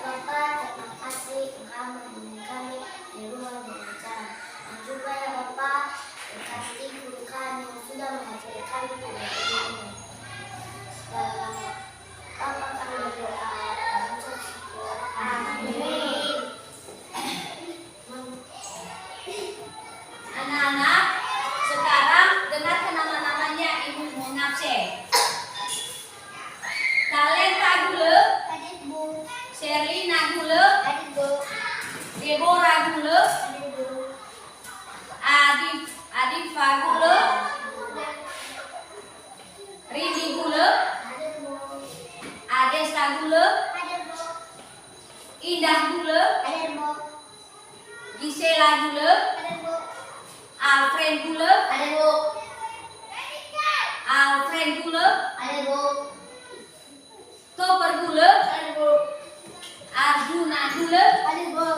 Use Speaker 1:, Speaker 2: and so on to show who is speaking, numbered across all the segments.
Speaker 1: Bapak, terima kasih Engkau menemani kami di rumah belajar. Dan juga ya Bapak, berkati guru kami yang sudah mengajari kami pada ilmu. Bapak kami berdoa dan mengucap syukur. Amin.
Speaker 2: Anak-anak, sekarang dengarkan nama-namanya Ibu mengabsen. Talenta gule,
Speaker 1: Hadir Bu.
Speaker 2: Sherlina gule,
Speaker 1: Hadir Bu.
Speaker 2: Deborah gule,
Speaker 1: Hadir Bu.
Speaker 2: Adifa gule, Ridi gule,
Speaker 1: Hadir Bu.
Speaker 2: Adesa gule,
Speaker 1: Hadir Bu.
Speaker 2: Indah gule,
Speaker 1: Hadir Bu.
Speaker 2: Gisela gule,
Speaker 1: Hadir Bu.
Speaker 2: Alfred gule,
Speaker 1: Hadir Bu.
Speaker 2: Alfred gule,
Speaker 1: Hadir Bu.
Speaker 2: Topper gule,
Speaker 1: Hadir Bu.
Speaker 2: Arjuna gule,
Speaker 1: Hadir Bu.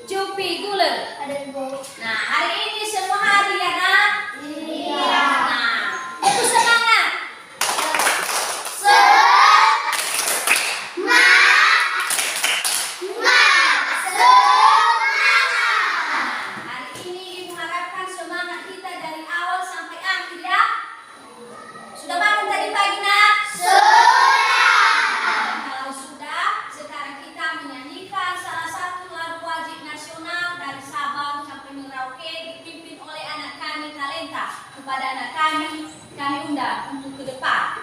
Speaker 2: Jupi gule.
Speaker 1: Hadir Bu.
Speaker 2: Nah, hari ini semua hadir ya, Nak?
Speaker 1: Iya.
Speaker 2: Nah, itu semangat. Hari ini Ibu harapkan semangat kita dari awal sampai akhir ya. Sudah bangun tadi pagi, Nak? Kalau sudah, sekarang kita menyanyikan salah satu lagu wajib nasional dari Sabang sampai Merauke dipimpin oleh anak kami Talenta. Kepada anak kami undang untuk ke depan.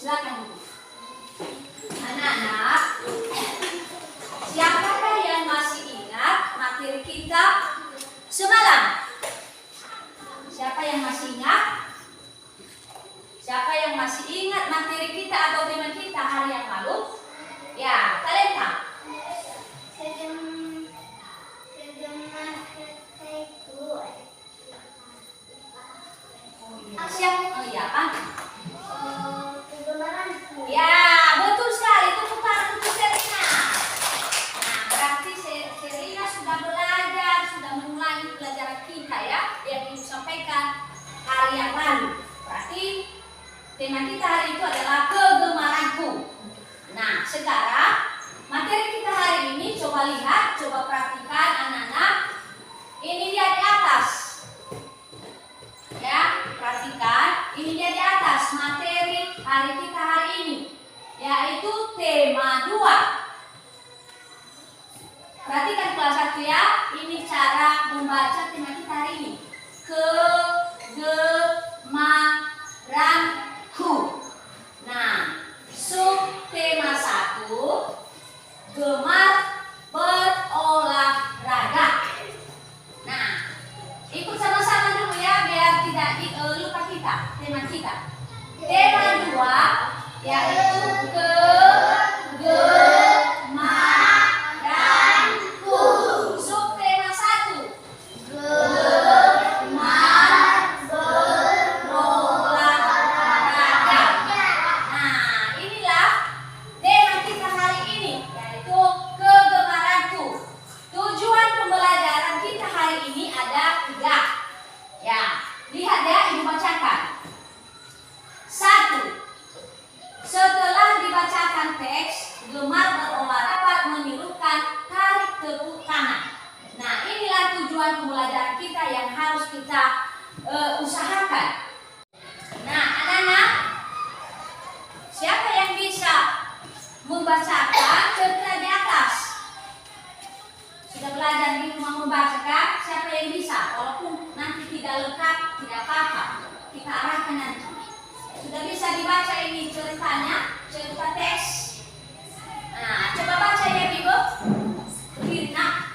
Speaker 2: Silakan Bu. Anak-anak, siapakah yang masih ingat materi kita semalam? Siapa yang masih ingat? Siapa yang masih ingat materi kita atau tema kita hari yang lalu? Ya, Talenta. Siap? Oh iya, apa? Ya, betul sekali. Itu putaran untuk Sherlina. Nah, berarti Sherlina sudah belajar, sudah mengulangi pelajaran kita ya, yang Ibu sampaikan hari yang lalu. Berarti tema kita hari itu adalah kegemaranku. Nah, sekarang materi kita hari ini coba lihat, coba perhatikan anak-anak. Ini dia di atas. Ya, perhatikan. Ini dia di atas materi hari kita hari ini, yaitu tema 2. Perhatikan kelas 1 ya. Ini cara membaca tema kita hari ini. Kegemaranku. Nah, sub tema 1, gemar berolahraga. Nah, ikut sama-sama dulu ya biar tidak lupa kita tema kita. Tema 2 yaitu kegemaranku. Sub tema 1, gemar berolahraga. Nah, inilah tema kita hari ini, yaitu kegemaranku. Tujuan pembelajaran kita hari ini ada 3. Ya, lihat ya, Ibu bacakan. 1. Setelah kita usahakan. Nah, anak-anak, siapa yang bisa membacakan cerita di atas? Sudah belajar di rumah membacakan? Siapa yang bisa? Walaupun nanti tidak lengkap, tidak apa-apa. Kita arahkan nanti. Sudah bisa dibaca ini ceritanya, cerita teks. Nah, coba baca ya, Ibu. Berdiri, nak.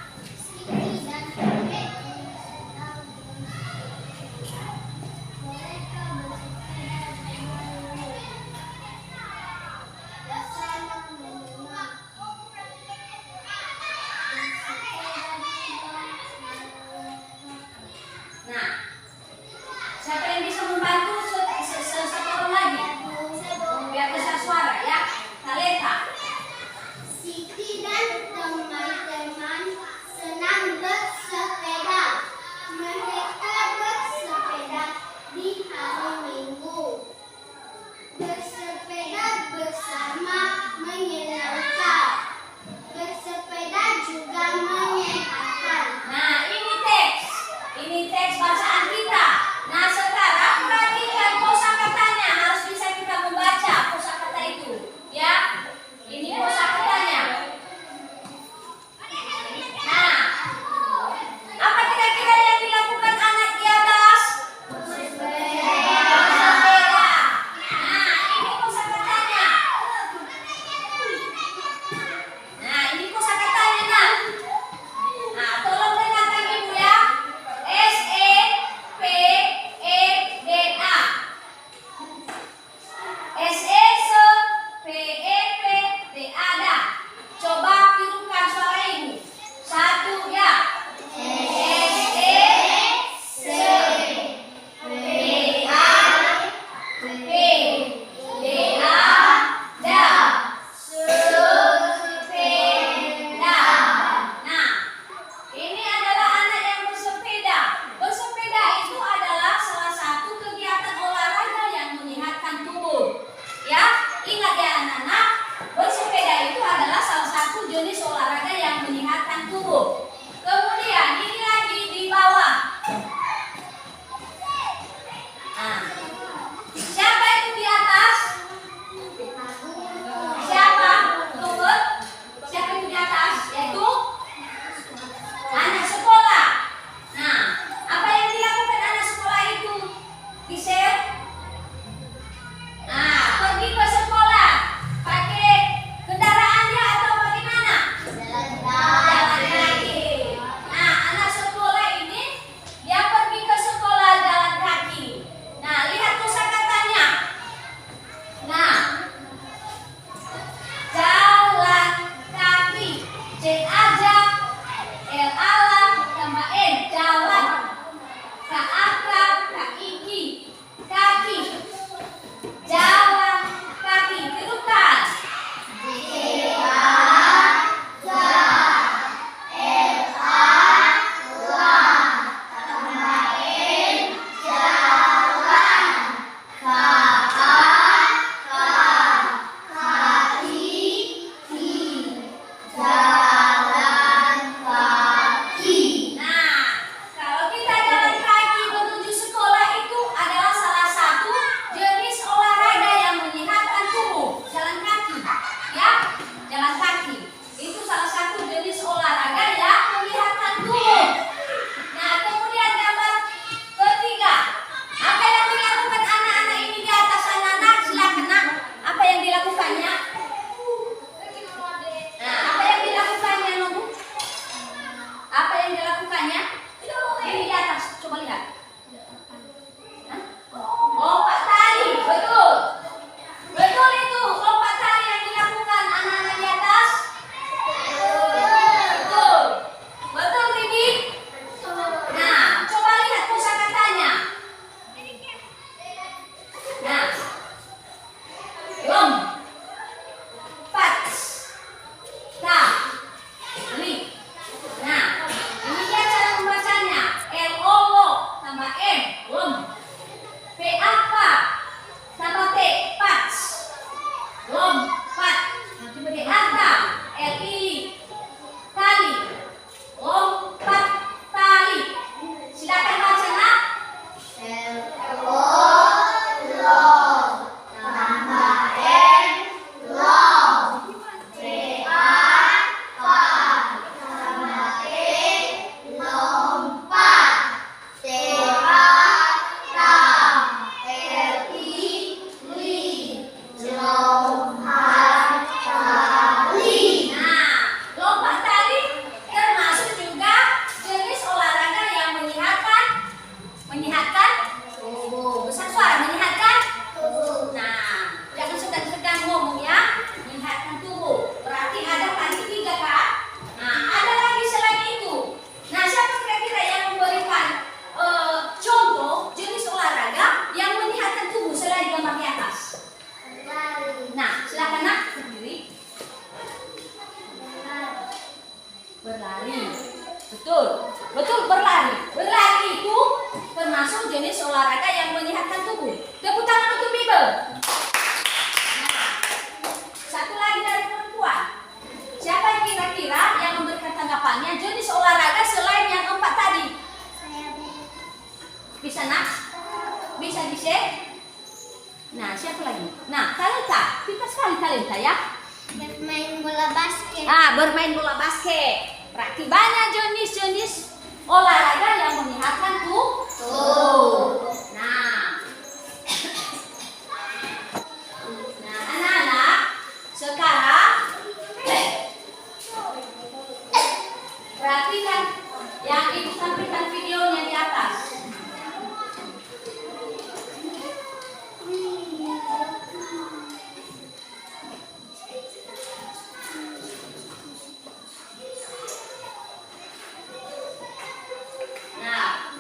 Speaker 2: Nah, siapa yang bisa membantu seseorang lagi? Biar besar suara ya. Talenta.
Speaker 1: Siti dan teman-teman senang bersepeda. Mereka bersepeda di hari Minggu. Bersepeda bersama menyenangkan. Bersepeda juga menyehatkan.
Speaker 2: Nah, ini teks. Ini teks bacaan kita. Nah, sekarang perhatikan kosakatanya. Harus bisa kita membaca kosakata itu. Ya, ini kosakatanya. Nah, apa kira-kira yang dilakukan anak di atas? Bersepeda. Nah, ini kosakatanya. Bisa nak? Bisa di-share? Nah, siapa lagi? Nah, Talenta, pintar sekali Talenta ya.
Speaker 1: Bermain bola basket.
Speaker 2: Bermain bola basket. Berarti banyak jenis-jenis olahraga yang menyehatkan tubuh. Nah, anak-anak, sekarang perhatikan yang ibu sampaikan videonya di atas. Nah,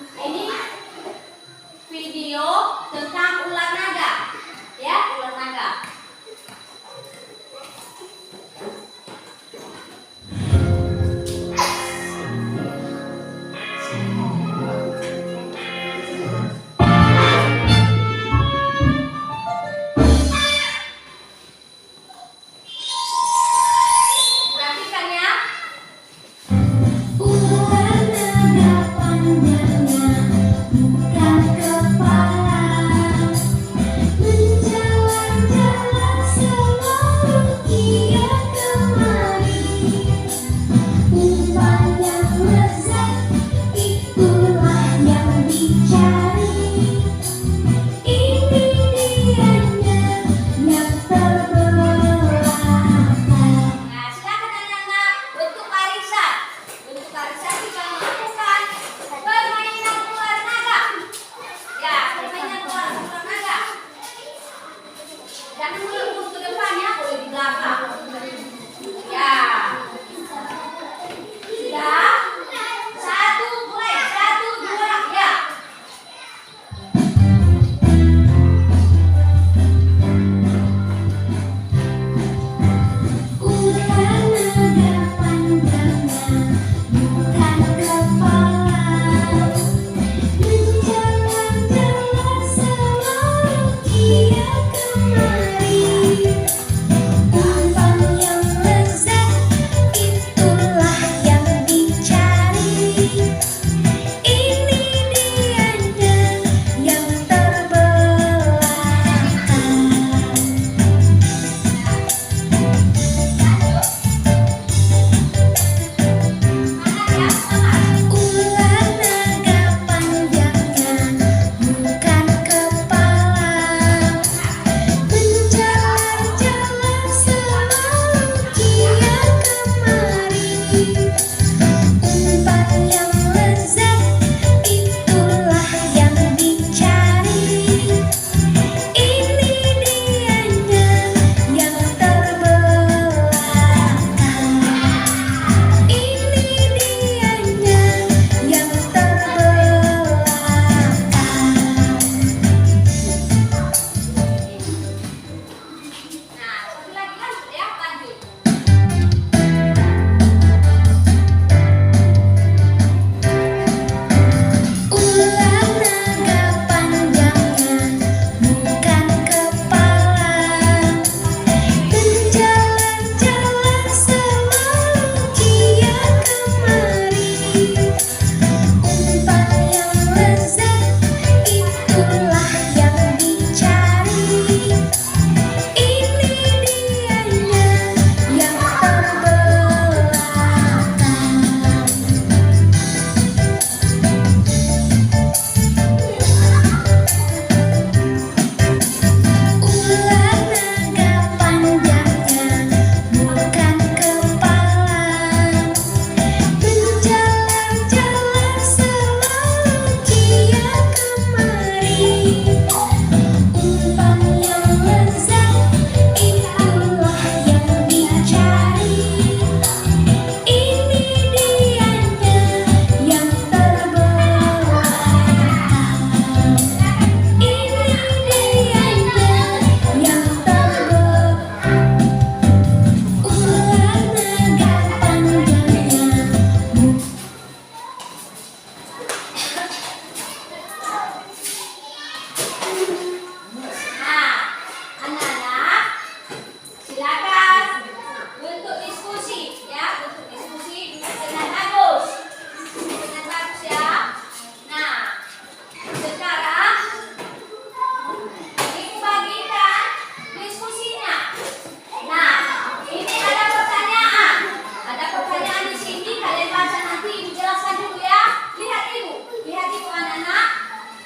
Speaker 2: anak-anak?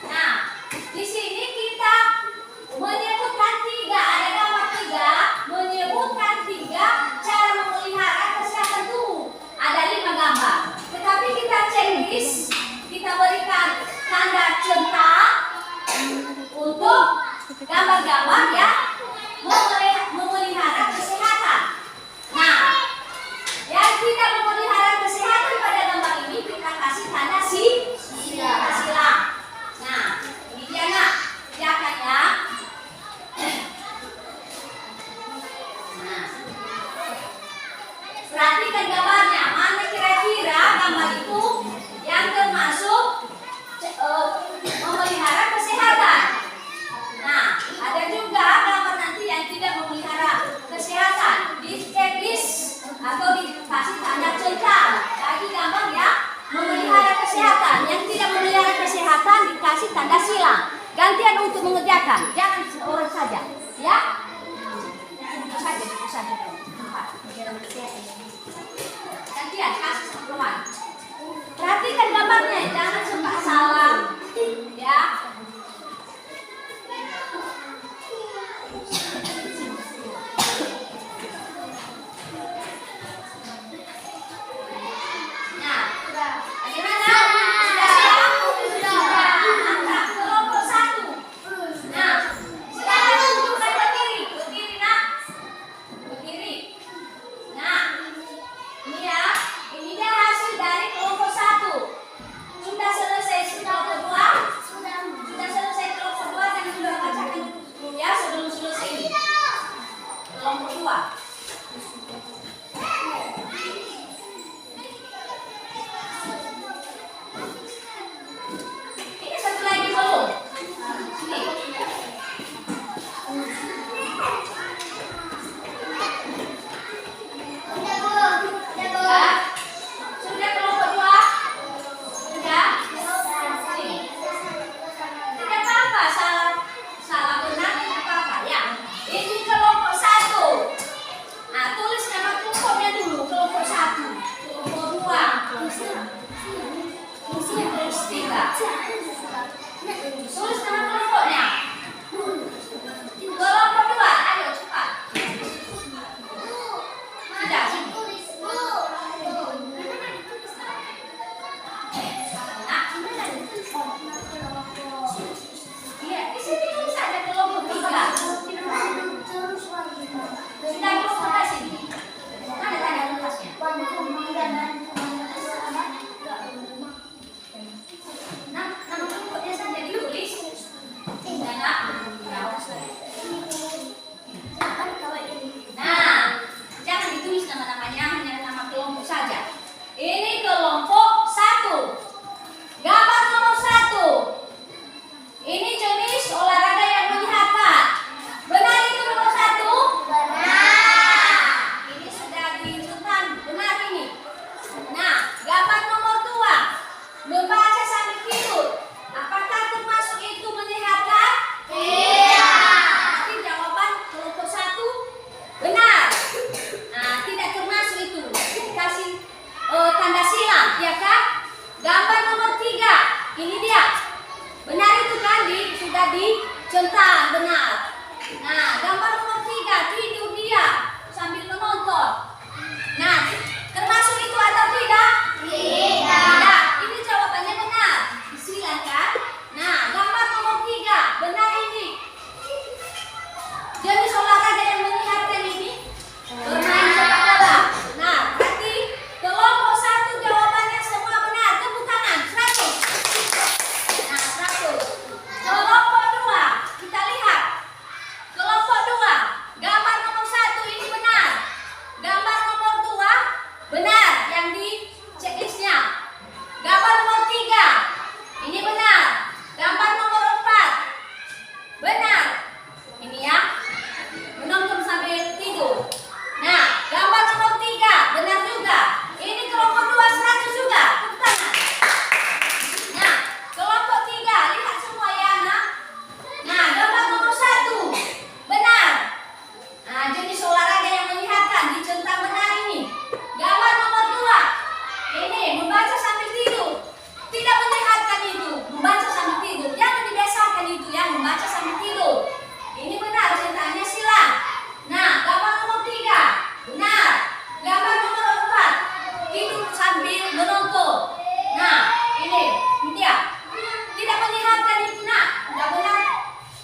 Speaker 2: Nah, di sini kita menyebutkan tiga, ada gambar tiga, menyebutkan tiga cara memelihara kesehatan tubuh. Ada 5 gambar. Tetapi kita checklist, kita berikan tanda centang untuk gambar-gambar ya memelihara kesehatan. Nah, yang tidak memelihara kesehatan pada gambar ini kita kasih tanda silang. Nah, ini dia nak, silakan ya. Nah, perhatikan gambarnya, mana kira-kira gambar itu yang termasuk memelihara kesehatan. Nah, ada juga gambar nanti yang tidak memelihara kesehatan. Di checklist atau dikasih tanda centang. Lagi gambar ya memelihara kesehatan. Yang tidak memelihara kesehatan dikasih tanda silang. Gantian untuk mengerjakan, jangan seorang saja, ya. Itu saja. Gantian kasih sepenuhan. Perhatikan gambarnya, jangan suka salah, ya. Nah, bagaimana? Sudah siap? Sudah. Angkat kelompok 1. Nah, silakan tunjukkan ke kiri nak. Ke kiri. Nah, ini ya, ini dia hasil dari kelompok 1. Sudah selesai, sudah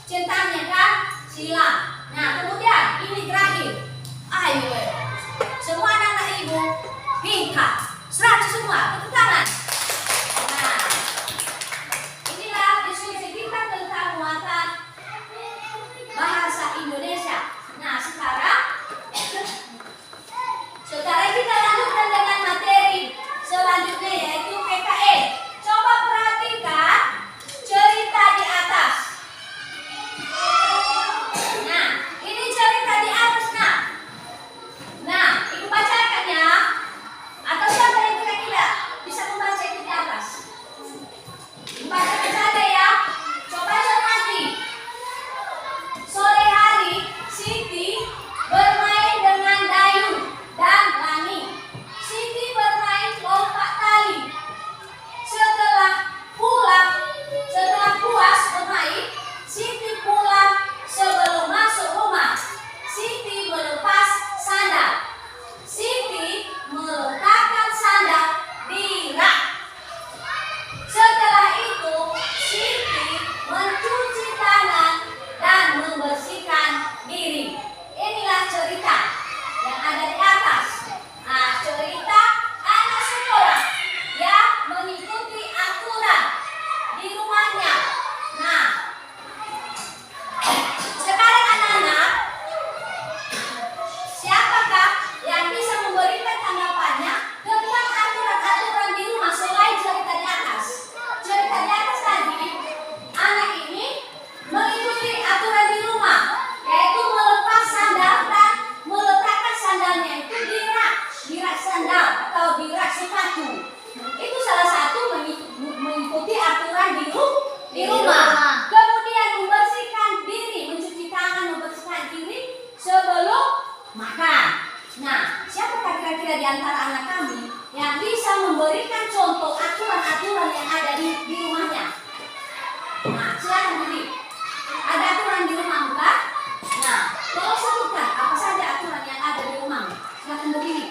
Speaker 2: centangnya kan silang. Nah, kemudian ini terakhir. Ayo, semua anak-anak ibu pintar, 100 semua, tepuk tangan. Nah, inilah diskusi kita tentang muatan bahasa Indonesia. Nah, sekarang kita lanjutkan dengan materi selanjutnya, yaitu PKN. Coba perhatikan cerita di atas. Nah, ini cerita di atas, nah. Nah, ibu bacakan ya. Atau siapa yang kira-kira bisa membaca itu di atas? Bacakan saja ya. Coba cermati. Sore hari, Siti bermain dengan dayung dan langit. Siti bermain lompat tali. Setelah puas bermain, Siti pulang. Sebelum masuk rumah, Siti melepas sandal. Siti meletakkan sandal di rak. Setelah itu, Siti mencuci tangan dan membersihkan diri. Inilah cerita yang ada di atas. Nah, cerita anak sekolah yang mengikuti aturan di rumahnya. Nah, sekarang anak-anak, siapakah yang bisa memberikan tanggapannya tentang aturan-aturan di rumah selain cerita di atas? Cerita di atas tadi, anak ini mengikuti aturan di rumah, yaitu melepas sandal dan meletakkan sandalnya itu di rak sandal atau di rak sepatu. Itu salah satu mengikuti aturan di rumah. Kemudian membersihkan diri, mencuci tangan, membersihkan diri sebelum makan. Nah, siapakah kira-kira di antara anak kami yang bisa memberikan contoh aturan-aturan yang ada di rumahnya? Nah, silakan Budi. Ada aturan di rumah bukan? Nah, tolong sebutkan apa saja aturan yang ada di rumah. Silakan berdiri.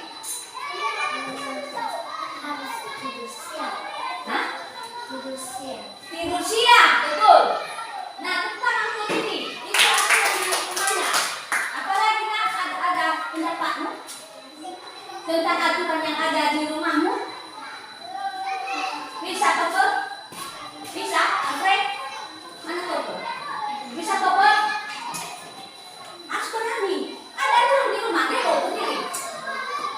Speaker 1: Harus tidur siang.
Speaker 2: Hah?
Speaker 1: Tidur siang.
Speaker 2: Tidur siang, betul. Nah, tentang untuk ini, itu aturan di rumahnya. Apalagi nak ada pendapatmu tentang aturan yang ada di rumahmu? Bisa Topper? Bisa? Alfred? Mana Topper? Bisa Topper? Harus berani. Ada aturan di rumah, dia bawa berdiri.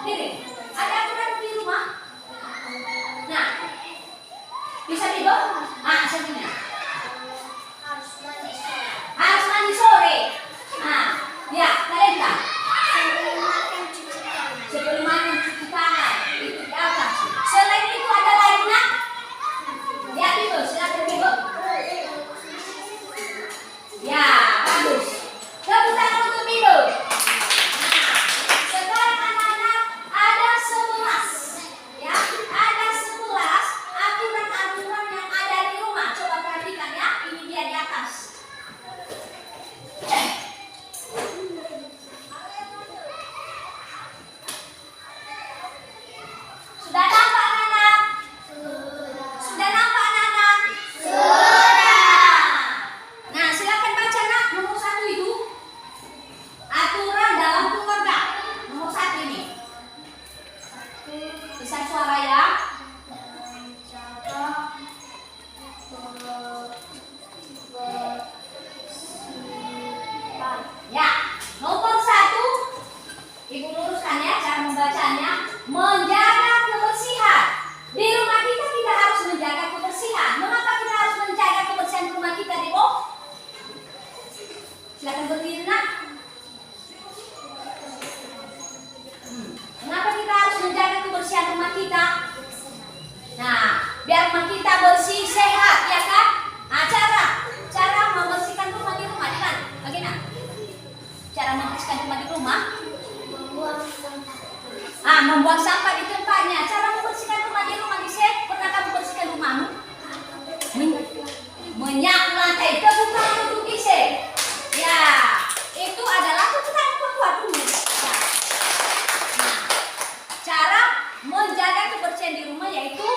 Speaker 2: Diri. Ada aturan di rumah? Nah, bisa dibawa? Ah, sebenarnya.
Speaker 1: Harus mandi sore.
Speaker 2: Harus mandi sore. Nah, ya, Talenta.
Speaker 1: Sebelum makan cuci tangan.
Speaker 2: Sebelum makan cuci tangan. Itu di atas. Selain itu ada lagi nak? Ya, Bibo, silakan Bibo. Ya, bagus. Tepuk tangan untuk Bibo. Nah, sekarang anak-anak ada 11. Ya, ada 11 aturan-aturan yang ada di rumah. Coba perhatikan ya, ini dia di atas. Sudah nampak anak-anak? Sudah nampak anak-anak? Sudah. Nah, silakan baca nak nomor 1 itu. Aturan dalam keluarga. Nomor 1 ini. Bisa suara ya. Ya, nomor 1, Ibu luruskan ya cara membacanya. Menjaga kebersihan. Di rumah kita harus menjaga kebersihan. Mengapa kita harus menjaga kebersihan rumah kita, Debo? Silakan berdiri nak. Mengapa kita harus menjaga kebersihan rumah kita? Nah, biar rumah kita bersih, sehat, ya kan? Nah, cara membersihkan rumah di rumah, kan? Bagaimana? Cara membersihkan rumah di rumah?
Speaker 1: Membuang sampah.
Speaker 2: Membuang sampah di tempatnya. Cara membersihkan rumah di rumah, pernah kamu bersihkan rumahmu? Menyapu lantai. Tepuk tangan untuk Ise. Ya, itu adalah tepuk tangan buat dulu. Ya. Nah, cara menjaga kebersihan di rumah yaitu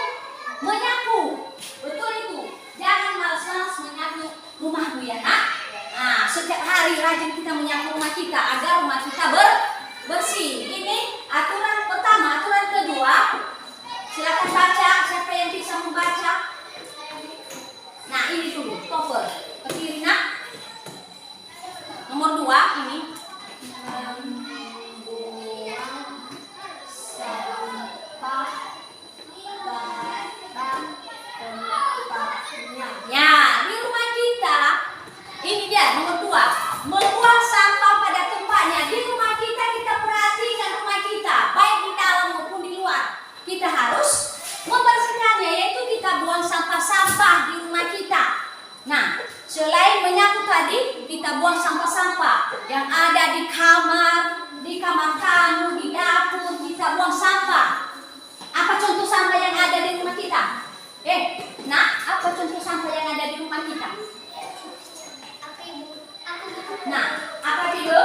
Speaker 2: menyapu. Betul itu. Jangan malas-malas menyapu rumahmu ya nak. setiap hari rajin kita menyapu rumah kita agar rumah kita bersih. Ini aturan pertama. Aturan kedua, silakan baca, siapa yang bisa membaca. Nah, ini dulu, topel. Ke kiri nak. Nomor 2 ini. Ya, di rumah kita ini dia nomor 2, membuang sampah pada tempatnya. Di rumah kita perhatikan rumah kita, baik di dalam maupun di luar. Kita harus membersihkannya, yaitu kita buang sampah-sampah di rumah kita. Nah, selain menyapu tadi, kita buang sampah-sampah yang ada di kamar tamu, di dapur, kita buang sampah. Apa contoh sampah yang ada di rumah kita? Nah, apa contoh sampah yang ada di rumah kita? Nah, apa itu?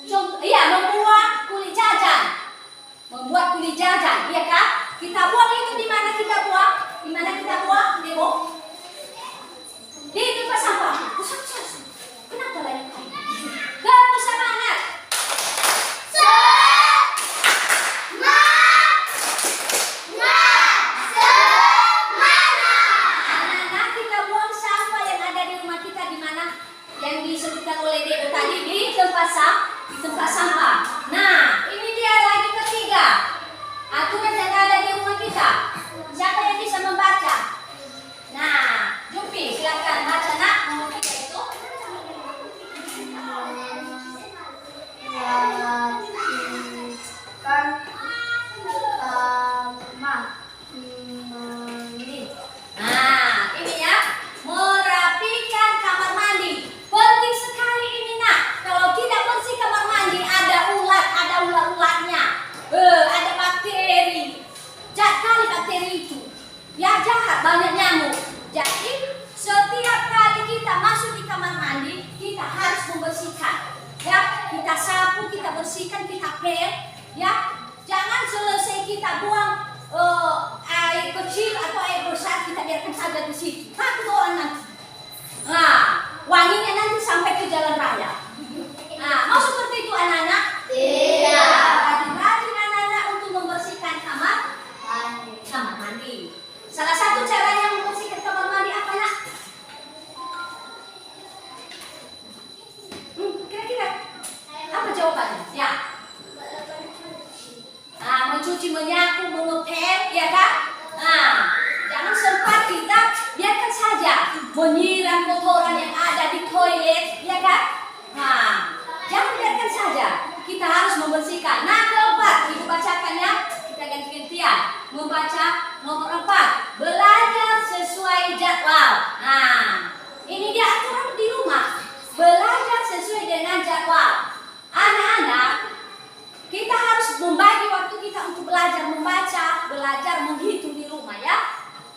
Speaker 2: Contoh, iya, membuat kulit jajan. Membuat kulit jajan, iya kan? Kita buang itu di mana kita buang? Di mana kita buang? Demo? Di tempat sampah. Kenapa lagi? Gak semangat. Yang disebutkan oleh Debo tadi di tempat sampah. Nah, ini dia lagi ketiga. Aturan yang ada di rumah kita. Siapa yang bisa membaca? Nah, Jupi, silakan baca nak. Nomor 3 itu. Nah, ini ya. Merapikan kamar mandi. Penting sekali ini nak. Kalau tidak bersih kamar mandi, ada ular-ularnya. Ada bakteri. Jahat kali bakteri itu. Ya jahat, banyak nyamuk. Jadi setiap kali kita masuk di kamar mandi, kita harus membersihkan. Ya, kita sapu, kita bersihkan, kita pel. Ya, jangan selesai kita buang air kecil atau air besar, kita biarkan saja di situ. Takut orang nanti. Nah, wanginya nanti sampai ke jalan raya. Nah, mau seperti itu anak-anak? Tidak. Rajin-rajin anak-anak untuk membersihkan kamar mandi. Salah satu caranya membersihkan kamar mandi apa nak? Kira-kira apa jawabannya? Ya. Nah, mencuci, menyapu, mengepel, ya kan? Nah, jangan sempat kita biarkan saja menyiram kotoran yang ada di toilet, ya kan? Nah, jangan biarkan saja. Kita harus membersihkan. Nah, keempat, ibu bacakan ya. Kita ganti-gantian membaca. Nomor 4, belajar sesuai jadwal. Nah, ini dia aturan di rumah. Belajar sesuai dengan jadwal. Anak-anak, kita harus membagi waktu kita untuk belajar membaca, belajar menghitung di rumah ya.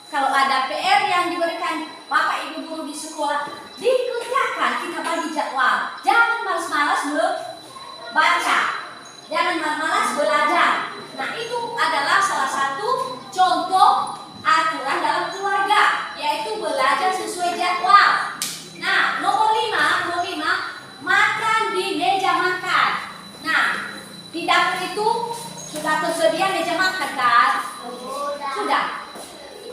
Speaker 2: Kalau ada PR yang diberikan Bapak Ibu guru di sekolah, dikerjakan, kita bagi jadwal. Jangan malas-malas membaca. Jangan malas-malas belajar. Nah, itu adalah salah satu contoh aturan dalam keluarga, yaitu belajar sesuai jadwal. Nah, nomor 5, makan di meja makan. Nah, di dapur itu sudah tersedia meja makan kan? Sudah.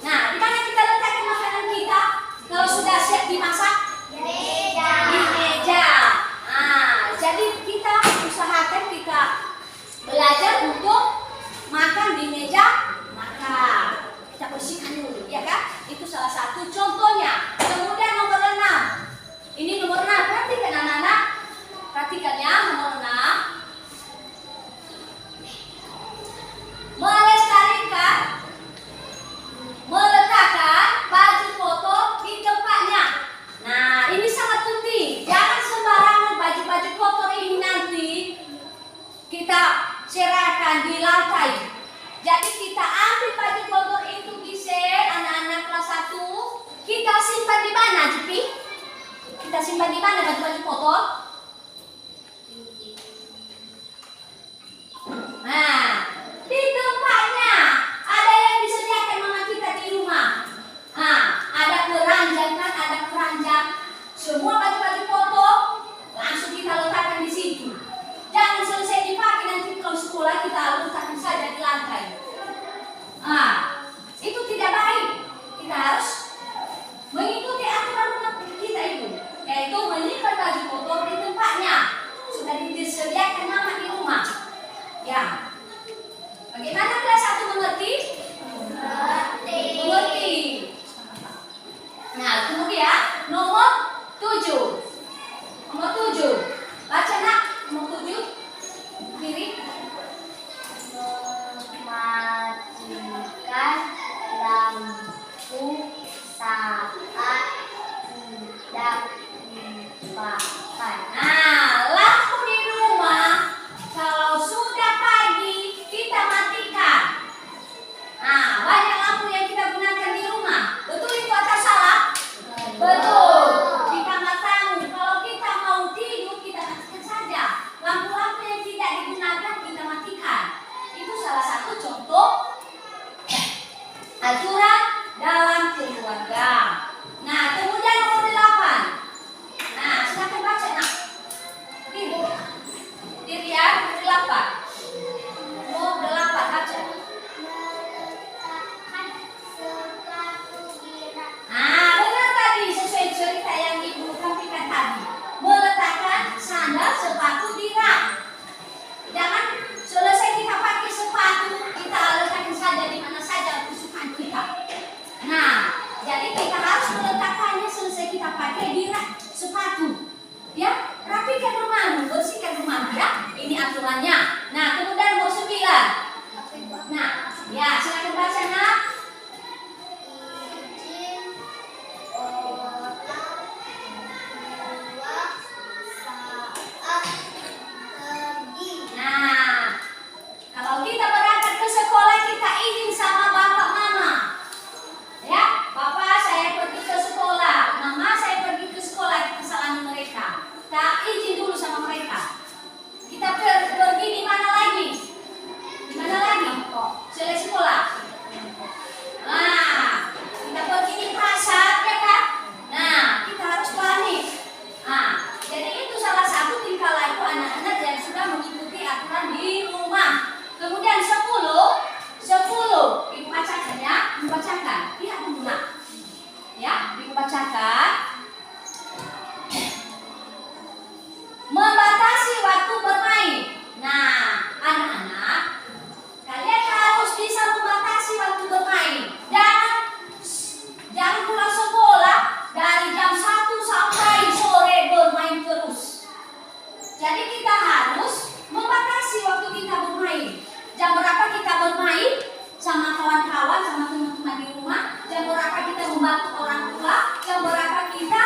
Speaker 2: Nah, di mana kita letakkan makanan kita? Kalau sudah siap dimasak? Di meja. Nah, jadi kita usahakan kita belajar untuk makan di meja makan. Kita bersihkan dulu, ya kan? Itu salah satu contohnya. Kemudian nomor 6. Ini nomor 6. Perhatikan anak-anak. Perhatikan ya, nomor 6. Meletakkan baju kotor di tempatnya. Nah, ini sangat penting. Jangan sembarangan baju-baju kotor ini nanti kita serahkan di lantai. Jadi kita ambil baju kotor itu bisa anak-anak kelas 1. Kita simpan di mana, Jipi? Kita simpan di mana baju-baju kotor? Nah, di tempatnya. Ada yang disediakan mama kita di rumah. Nah, ada keranjang kan, ada keranjang. sepatu di rak. Jangan selesai kita pakai sepatu, kita letakkan saja di mana saja kesukaan kita. Nah, jadi kita harus meletakkannya selesai kita pakai di rak sepatu. Ya, rapikan rumahmu, bersihkan rumahmu ya. Ini aturannya. Nah, kemudian nomor 9. Nah, ya silakan baca nak.
Speaker 1: Izin orang tua saat pergi.
Speaker 2: Nah, kalau kita berangkat ke sekolah kita izin sama bapak mama. Ya, bapak saya pergi ke sekolah, mama saya pergi ke sekolah, kita salami mereka. Kita izin dulu sama mereka. Kita pergi di mana lagi? Di mana lagi? Selain sekolah. Nah, kita pergi di pasar ya kan? Nah, kita harus panik. Nah, jadi itu salah satu tingkah laku anak-anak yang sudah mengikuti aturan di rumah. Kemudian 10 ibu bacakan ya, ibu bacakan. Lihat dulu nak. Ya, ibu bacakan. Membatasi waktu bermain. Nah, anak-anak, kalian harus bisa membatasi waktu bermain. Jangan pulang sekolah dari jam 1 sampai sore bermain terus. Jadi kita harus membatasi waktu kita bermain. Jam berapa kita bermain sama kawan-kawan, sama teman-teman di rumah. Jam berapa kita membantu orang tua. Jam berapa kita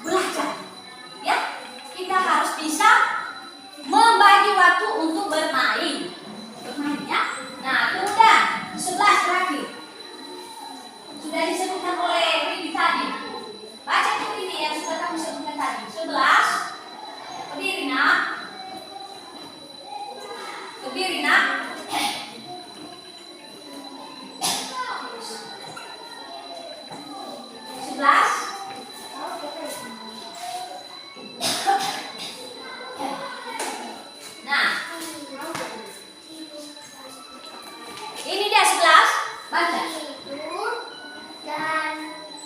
Speaker 2: belajar. Ya, kita harus bisa membagi waktu untuk bermain. Bermain ya. Nah, kemudian 11 terakhir. Sudah disebutkan oleh Ridi tadi. Baca tuh ini yang sudah kami sebutkan tadi. 11. Berdiri nak. Berdiri nak. 11. Nah, ini dia 11. Baca.
Speaker 1: Tidur dan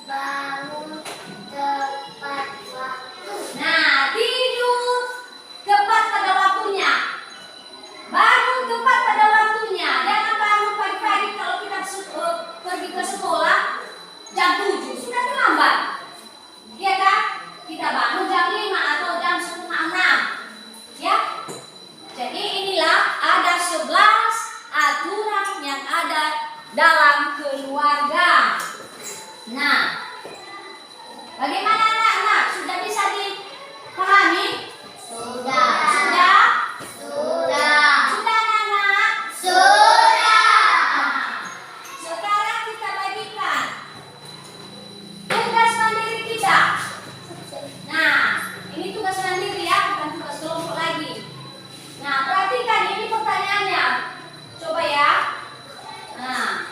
Speaker 1: bangun tepat waktu.
Speaker 2: Nah, tidur tepat pada waktunya. Bangun tepat pada waktunya. Jangan bangun pagi-pagi kalau kita pergi ke sekolah jam 7. Sudah terlambat. Iya kan? Kita bangun jam 5 atau jam setengah 6. Ya. Jadi inilah ada 11 aturan yang ada dalam keluarga. Nah, bagaimana anak-anak? Sudah bisa dipahami?
Speaker 1: Sudah.
Speaker 2: Sudah?
Speaker 1: Sudah.
Speaker 2: Sudah anak-anak?
Speaker 1: Sudah.
Speaker 2: Sekarang kita bagikan tugas mandiri kita. Nah, ini tugas mandiri ya, bukan tugas kelompok lagi. Nah, perhatikan ini pertanyaannya. Coba ya. Nah.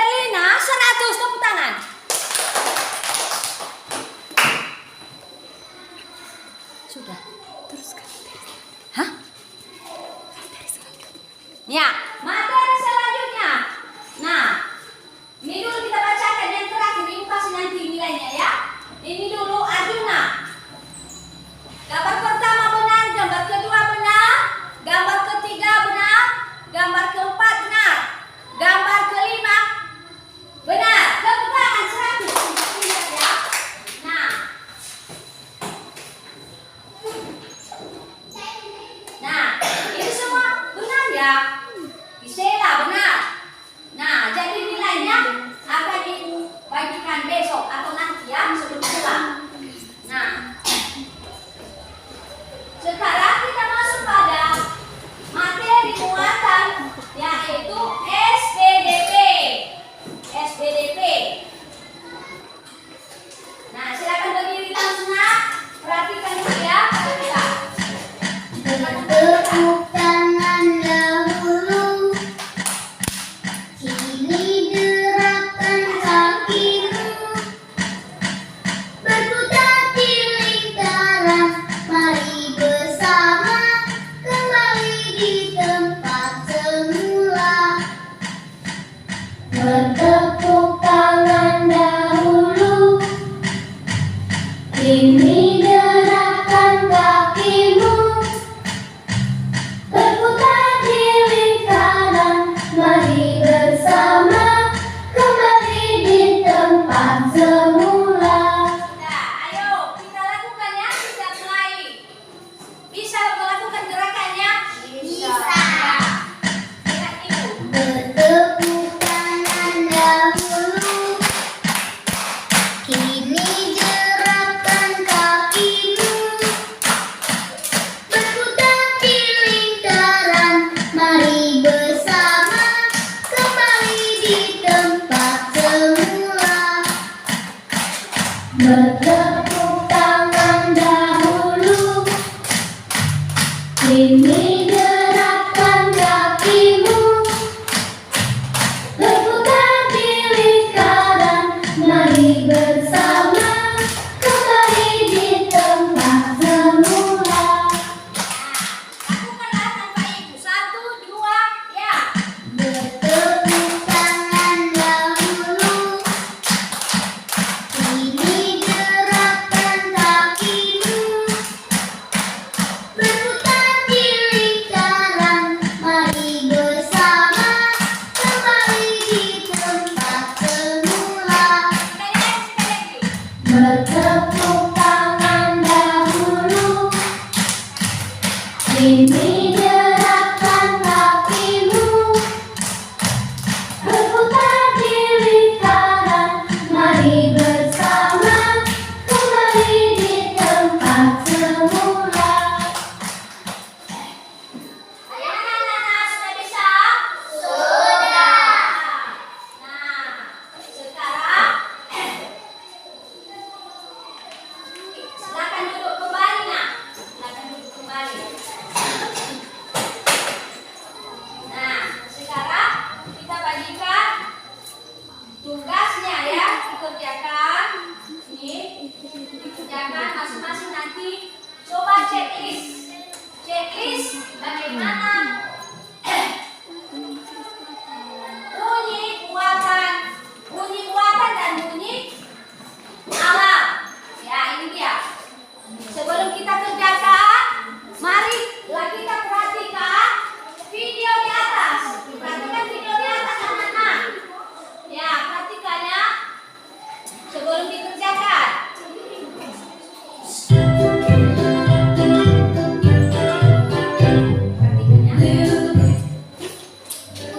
Speaker 2: Selina 100, tepuk tangan. Sudah, teruskan. Hah? Ya, materi selanjutnya. Nah, ini dulu kita bacakan yang terakhir, ini pasti nanti nilainya ya. Ini dulu Arjuna. Gambar pertama benar, gambar kedua benar, gambar ketiga benar, gambar keempat benar, gambar kelima benar. Tepuk tangan 100. Lihat ya. Nah. Nah, ini semua benar ya. Gisela benar. Nah, jadi nilainya akan dibagikan besok atau nanti ya sebelum pulang. Nah, sekarang kita masuk pada materi muatan yaitu SPDP. SPDP. Nah, silakan berdiri langsung nak. Perhatikan dulu ya.
Speaker 1: Bertepuk tangan dahulu, kini gerakkan kakimu, berputar di lingkaran, mari bersama kembali di tempat semula. Bertepuk tangan dahulu, kini gerakkan kakimu, berputar di lingkaran, mari bersama kembali di tempat semula.
Speaker 2: Nah, ayo kita lakukan ya, kita mulai. Bisa melakukan gerakannya?
Speaker 1: Bisa.
Speaker 2: Gerak itu.
Speaker 1: Bertepuk tangan dahulu, kini gerakkan kakimu, berputar di lingkaran, mari bersama kembali di tempat semula. Bertepuk tangan dahulu, kini gerakkan kakimu, berputar di lingkaran, mari bersama kembali di tempat semula.
Speaker 2: Lakukanlah tanpa ibu. 1, 2, ya.
Speaker 1: Bertepuk tangan dahulu, kini gerakkan kakimu, berputar di lingkaran, mari bersama kembali di tempat semula. Bertepuk tangan dahulu, kini gerakkan kakimu, berputar di lingkaran, mari bersama kembali di tempat semula.
Speaker 2: Ayo anak-anak, sudah bisa?
Speaker 1: Sudah.
Speaker 2: Nah, sekarang silakan duduk kembali nak. Silakan duduk kembali. Nah, sekarang kita bagikan tugasnya ya, dikerjakan. Ini dikerjakan masing-masing nanti. Coba checklist. Checklist bagaimana bunyi buatan dan bunyi alam. Ya, ini dia. Sebelum kita kerjakan, mari kita perhatikan video di atas. Perhatikan video di atas anak-anak. Ya, perhatikan ya. Sebelum dikerjakan.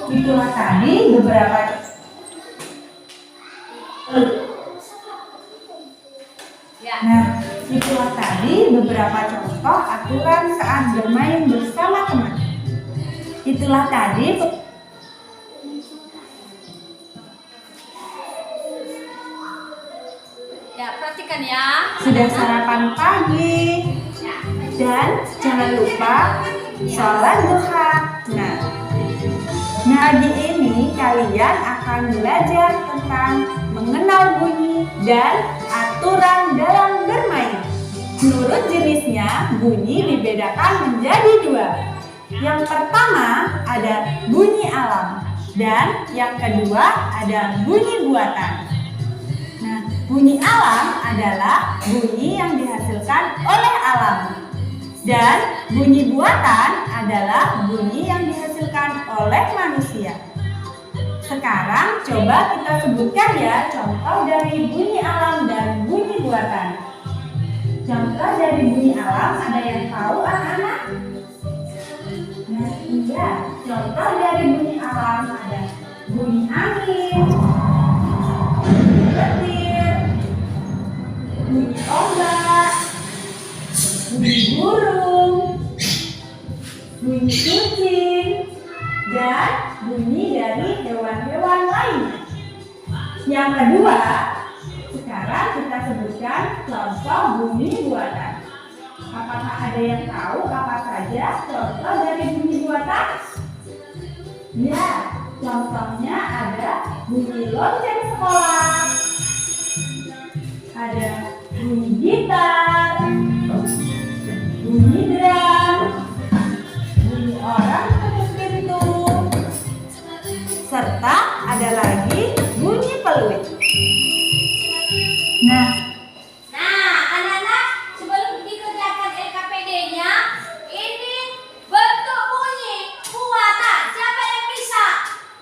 Speaker 3: Itulah tadi beberapa
Speaker 2: Ya.
Speaker 3: Nah, itulah tadi beberapa contoh aturan saat bermain bersama teman. Itulah tadi
Speaker 2: Ya, perhatikan ya.
Speaker 3: sudah sarapan pagi dan jangan lupa sholat duha. Nah, di ini kalian akan akan belajar tentang mengenal bunyi dan aturan dalam bermain. Menurut jenisnya, bunyi dibedakan menjadi dua. Yang pertama ada bunyi alam dan yang kedua ada bunyi buatan. Nah, bunyi alam adalah bunyi yang dihasilkan oleh alam. Dan bunyi buatan adalah bunyi yang dihasilkan oleh manusia. Sekarang coba kita sebutkan ya contoh dari bunyi alam dan bunyi buatan. Contoh dari bunyi alam ada yang tahu anak-anak? Nah iya, contoh dari bunyi alam ada bunyi angin, bunyi petir, bunyi ombak, bunyi burung, bunyi kucing, dan bunyi dari hewan-hewan lainnya. Yang kedua, sekarang kita sebutkan contoh bunyi buatan. Apakah ada yang tahu apa saja contoh dari bunyi buatan? Ya, contohnya ada bunyi lonceng sekolah, ada bunyi gitar, bunyi drum, bunyi orang ketuk pintu, serta ada lagi bunyi peluit. Nah,
Speaker 2: anak-anak, sebelum dikerjakan LKPD-nya, ini bentuk bunyi buatan. Siapa yang bisa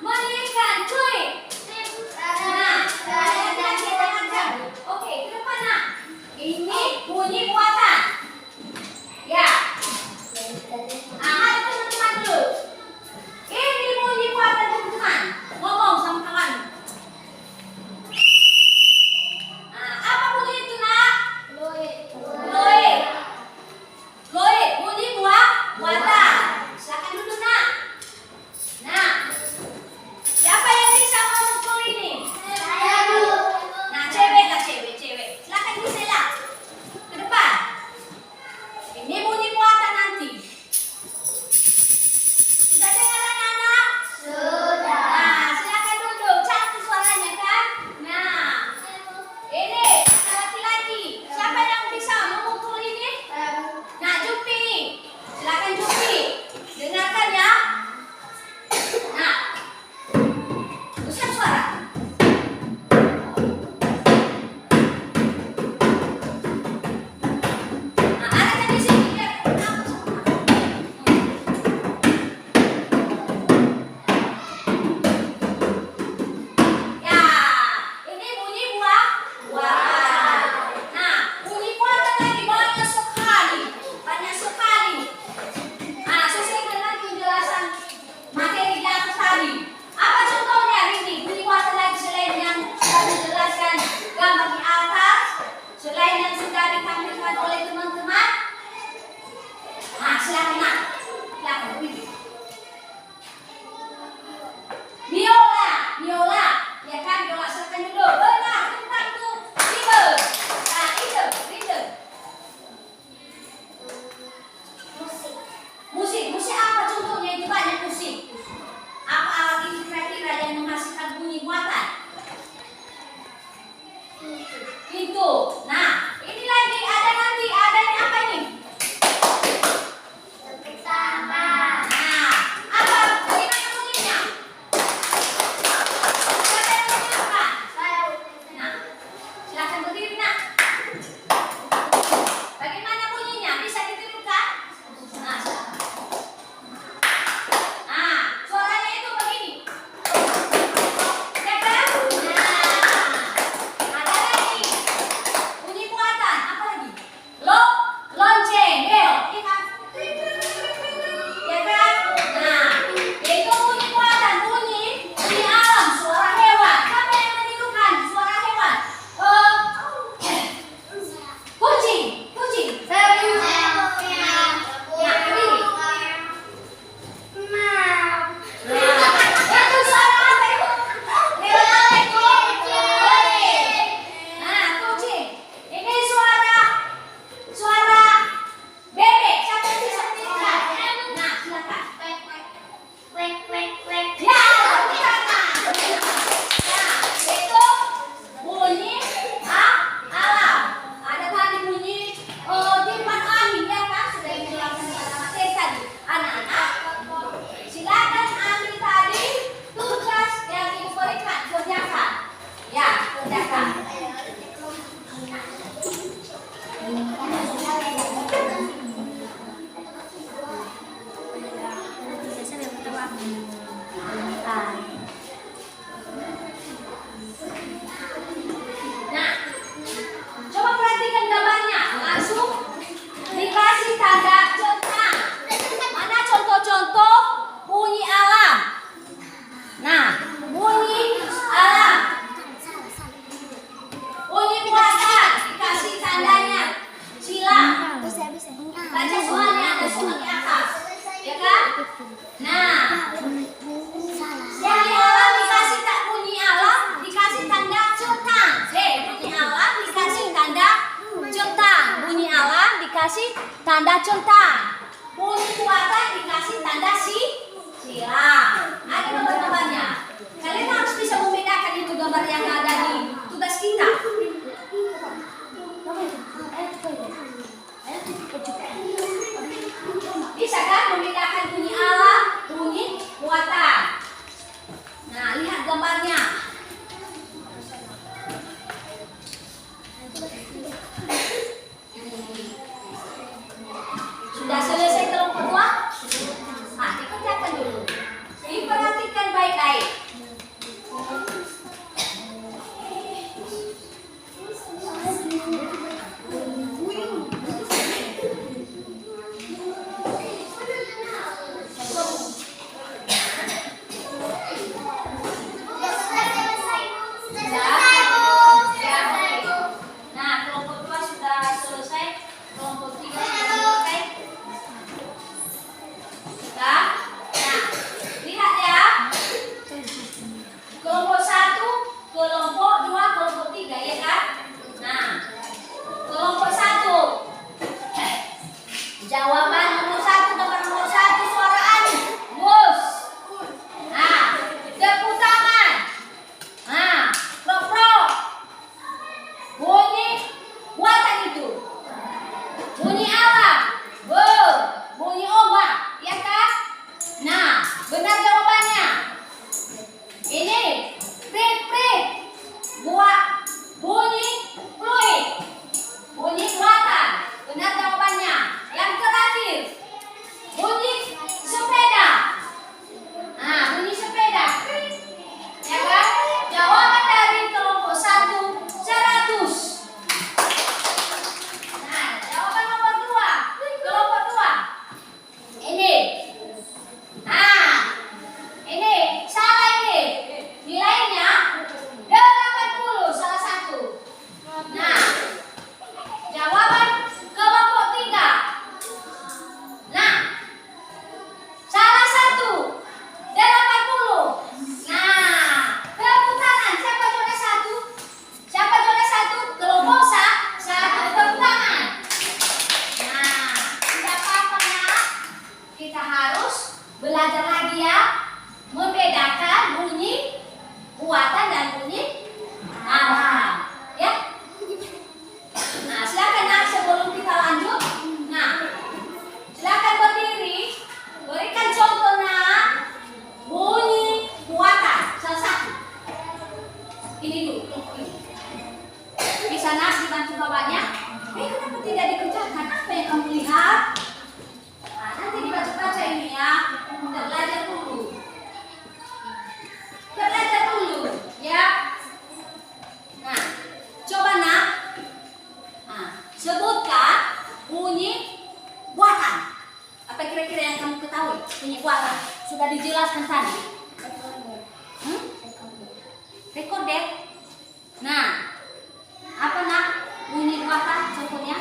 Speaker 2: mendirikan kulit? Oke, ke depan nak. Ini bunyi buatan. Ya. Ada teman-teman dulu. Ini bunyi buatan teman-teman. Ngomong sama kawan. tanda centang. Bunyi buatan dikasih tanda silang. Ada gambar-gambarnya. Kalian harus bisa membedakan itu gambar yang ada di tugas kita. Bisa kan membedakan bunyi alam, bunyi buatan. Nah, lihat gambarnya. Sudah selesai kelompok 2? Nah, dikerjakan dulu. Diperhatikan baik-baik. Nah, kelompok 2 sudah selesai. Kelompok 3 sudah selesai. Sudah? Nah, lihat ya. Kelompok 1, kelompok 2, kelompok 3, ya kan? Nah, kelompok 1. Jawaban nomor 1, gambar nomor 1, suara anu. Mus. Nah, tepuk tangan. Nah, prok-prok. Bunyi buatan itu. Bunyi alam. Bunyi ombak, ya kan? Nah, benar jawabannya. Ini prit-prit. Buat bunyi fluid. Bunyi buatan. Benar jawabannya. Yang terakhir. Bunyi sepeda. Nah, bunyi sepeda. Ya kan? Jawaban dari kelompok 1, 100. Nah, jawaban nomor 2, kelompok 2. Ini. Nah, ini salah ini. Nilainya 80, salah satu. Nah, jawaban kelompok 3. Nah, salah satu. 80. Nah, tepuk tangan. Siapa juara 1? Siapa juara 1? Kelompok 1. Tepuk tangan. Nah, tidak apa-apa nak. Kita harus belajar lagi ya, membedakan bunyi buatan dan bunyi alam. Ya. Nah, silakan nak sebelum kita lanjut. Nah, silakan berdiri. Berikan contoh nak. Bunyi buatan salah satu. Ini dulu. Bisa nak dibantu bapaknya? Kenapa tidak dikerjakan? Apa yang kamu lihat? Nah, nanti dibaca-baca ini ya. Kita belajar dulu. Kita belajar dulu, ya. Nah, coba nak. Nah, sebutkan bunyi buatan. Apa kira-kira yang kamu ketahui? Bunyi buatan. Sudah dijelaskan tadi. Recorder. Nah, apa nak bunyi buatan contohnya?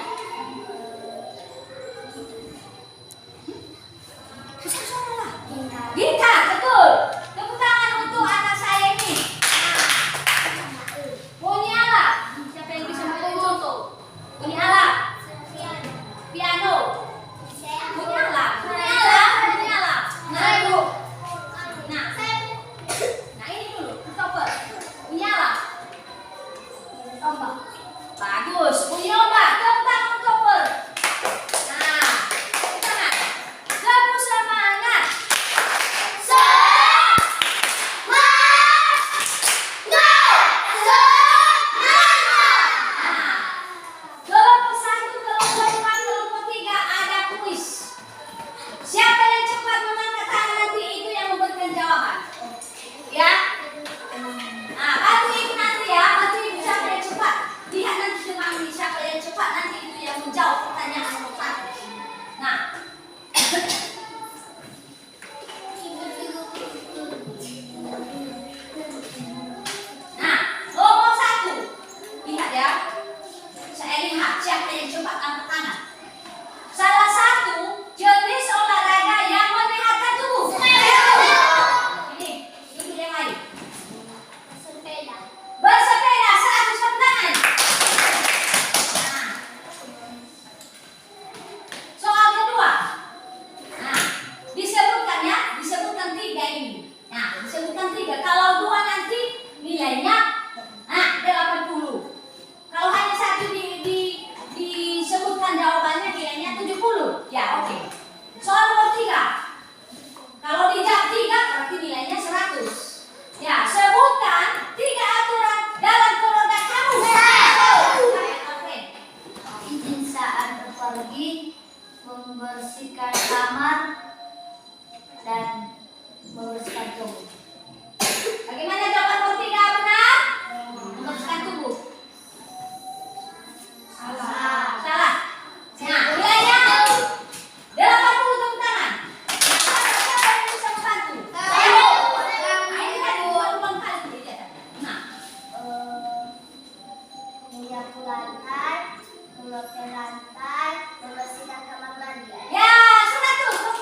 Speaker 1: lantai, mengepel lantai, membersihkan kamar mandi.
Speaker 2: Ya, 100.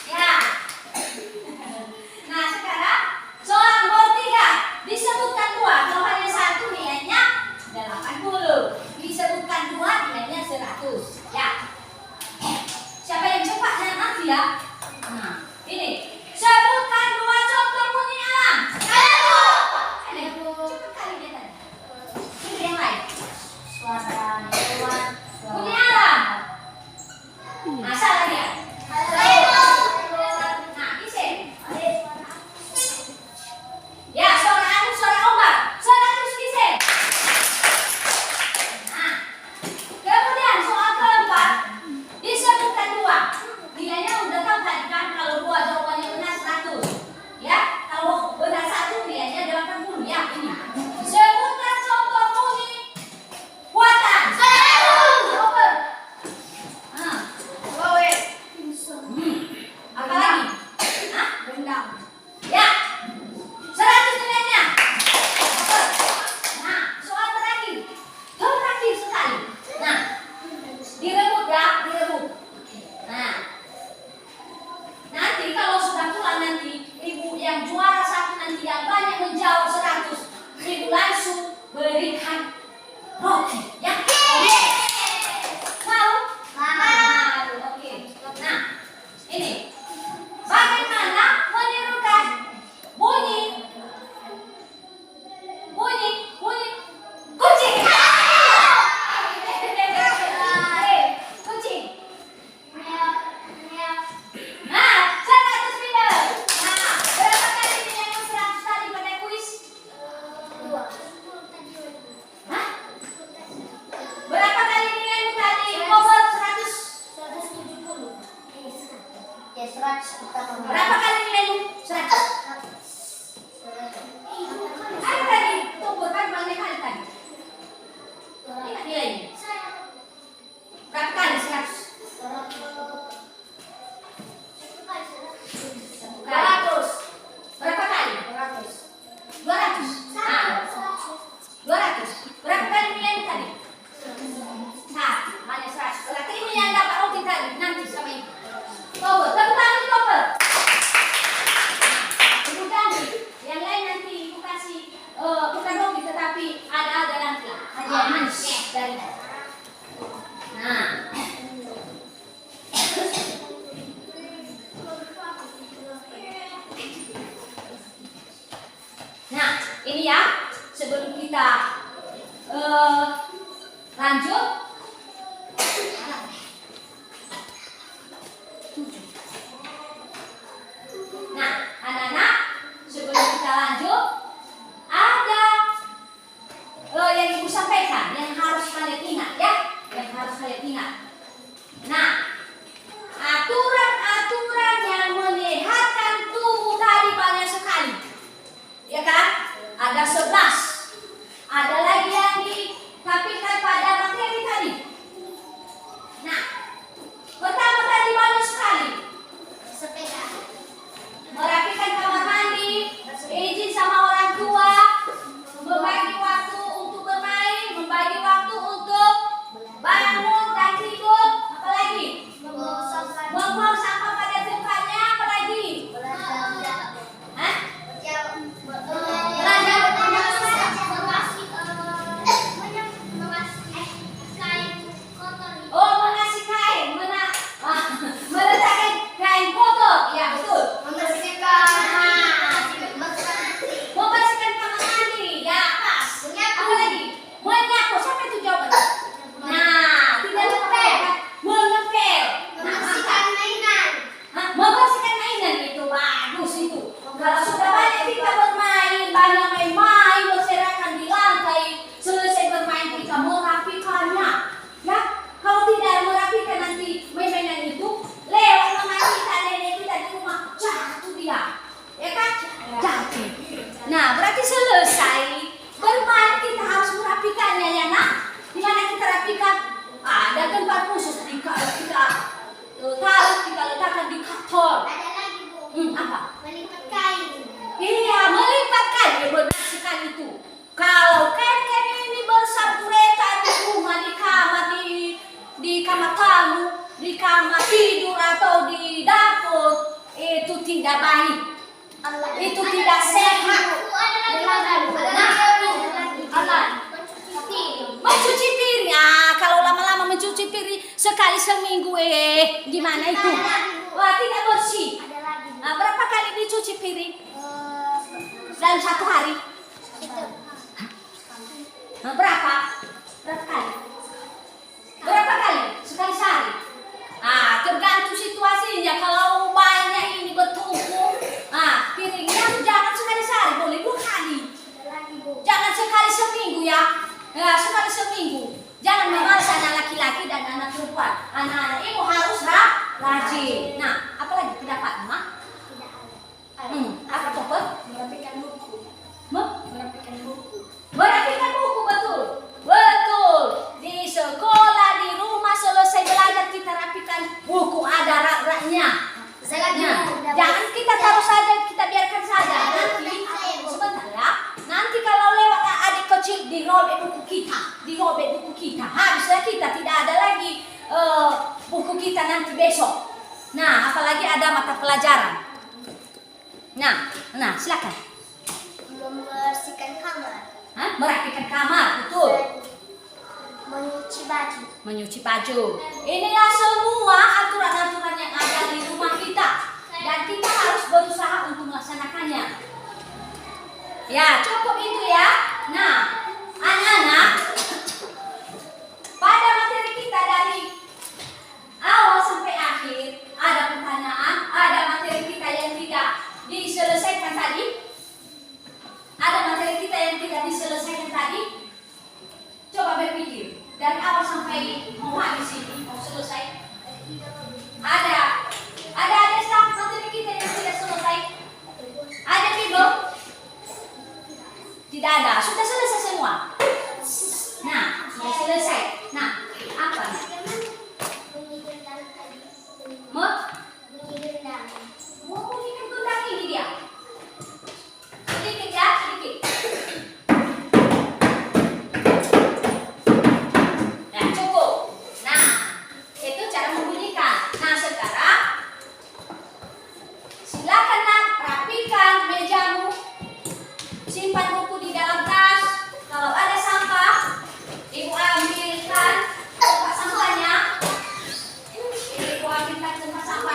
Speaker 2: Ya. Nah, sekarang soal nomor 3. Disebutkan 2. Kalau hanya 1 nilainya 80. Disebutkan 2 nilainya 100. Ya. Siapa yang cepat nanti ya? Nah, ini. Sebutkan 2 contoh bunyi alam. Ini. Cepat kali dia tadi. Ini yang lain.
Speaker 1: Suara hewan,
Speaker 2: Bunyi alam. Nah, salah dia. Nah, isen. Ya, suara angin, suara ombak. 100 isen. Nah, kemudian soal keempat. Disebutkan 2. Nilainya udah tahu tadi kan, kalau 2 jawabannya benar 100. Ya, kalau benar 1 nilainya 80. Ya, ini. Sebutkan contoh bunyi buatan. Coba. Nah, apa lagi? Hah?
Speaker 1: rendang,
Speaker 2: Ya. 100 nilainya. Nah, soal terakhir. Terakhir sekali. Nah, direbut ya, direbut. Nah, nanti kalau sudah pulang nanti, ibu yang juara 1 nanti yang banyak menjawab 100, ibu langsung berikan roti. Ya? Mau? Mau. Oke. Nah, ini. Bagaimana menirukan bunyi kucing? Kucing. Nah, 100 meter. Nah, berapa kali nilaimu 100 tadi pada kuis? Hah? Berapa kali nilaimu tadi? Bobot 100.
Speaker 1: 170. Ya 100 kita ngomong.
Speaker 2: Berapa kali nilaimu? 100. Ayo tadi, tunggu kan banyak kali tadi. Ingat nilainya. Berapa kali 100? 200. Berapa kali? 200. Nah, 200. Berapa kali nilainya tadi? Nah, hanya 100. Berarti ini yang dapat roti tadi. Nanti sama ibu. Coba, tepuk tangan coba. Ibu ganti. Yang lain nanti ibu kasih bukan roti tetapi ada nanti hadiah manis dari. Nah. Nah, ini ya sebelum kita lanjut. Nah, anak-anak, sebelum kita lanjut, ada yang ibu sampaikan yang harus kalian ingat ya, yang harus kalian ingat. Nah, aturan-aturan yang menyehatkan tubuh tadi banyak sekali, ya kan? Ada 11. Ada lagi yang ditampilkan pada materi tadi. Nah, pertama tadi banyak sekali.
Speaker 1: Sepeda.
Speaker 2: Merapikan kamar mandi, izin sama orang tua, membagi waktu untuk bermain, membagi waktu untuk bangun dan tidur, apalagi membuang sampah pada tempatnya, apalagi hah? Belanja tidak baik. Itu tidak sehat. Mencuci piring. Kalau lama-lama mencuci piring sekali seminggu, gimana itu? Wah, tidak bersih. Berapa kali dicuci piring dalam satu hari? Berapa? Berapa kali? Berapa kali? Sekali sehari. Tergantung situasinya. Kalau banyak ini bertumpuk, piringnya jangan sekali sehari, boleh 2 kali. Jangan sekali seminggu ya. Sekali seminggu. Jangan memalas anak laki-laki dan anak perempuan. Anak-anak ibu harus rajin. Nah, apa lagi pendapat, Mak? Apa topik?
Speaker 1: Merapikan buku.
Speaker 2: Merapikan buku, betul. Betul. Di sekolah, di rumah selesai belajar kita rapikan buku, ada rak-raknya. Jangan kita taruh saja, kita biarkan saja. Nanti sebentar ya. Nanti kalau lewat adik kecil dirobek buku kita. Habislah kita tidak ada lagi buku kita nanti besok. Nah, apalagi ada mata pelajaran. Nah, silakan.
Speaker 1: Membersihkan kamar.
Speaker 2: Merapikan kamar, betul. Menyuci baju. Inilah semua aturan-aturan yang ada di rumah kita dan kita harus berusaha untuk melaksanakannya. Ya, cukup itu ya. Nah, anak-anak, pada materi kita dari awal sampai akhir ada pertanyaan, ada materi kita yang tidak diselesaikan tadi. Ada materi kita yang tidak diselesaikan tadi. Coba berpikir dari awal sampai mau habis ini, mau selesai. Ada staff materi kita yang tidak selesai. Ada belum? Tidak ada, sudah selesai semua. Nah, sudah selesai. Nah, apa? Mau bunyikan gendang ini dia. Sedikit ya, sedikit. Nah, cukup. Nah, itu cara membunyikan. Nah, sekarang silakan nak rapikan mejamu. Simpan buku di dalam tas. Kalau ada sampah, ibu ambilkan tempat sampahnya. Ibu ambilkan tempat sampah.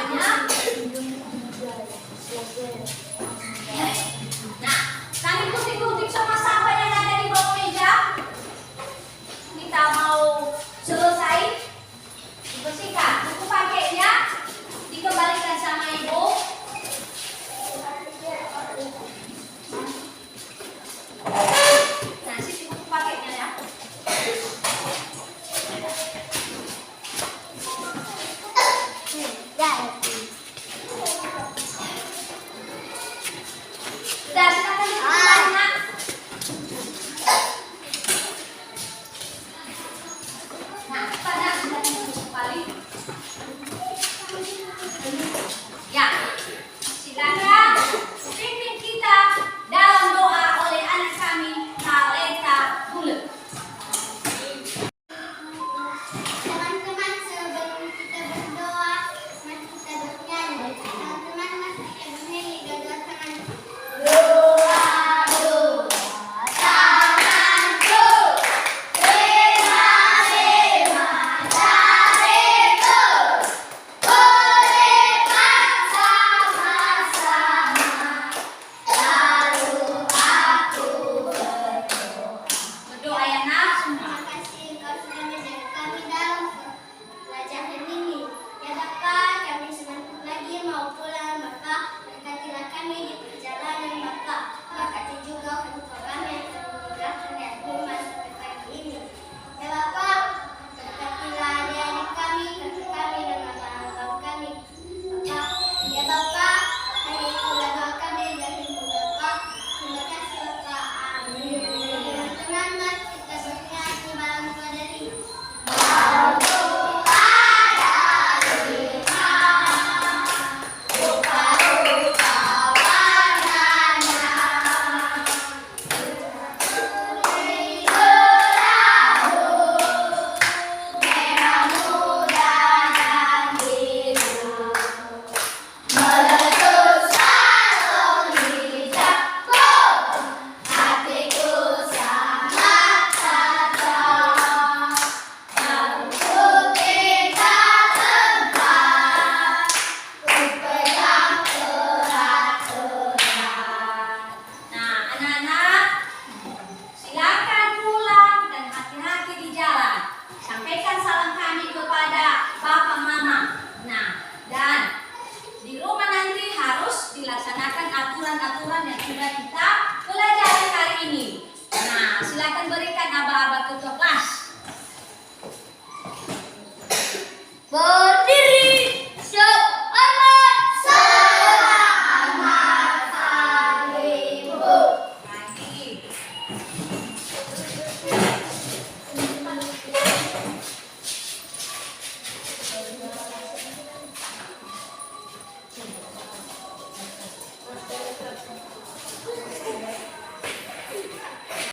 Speaker 2: Oke.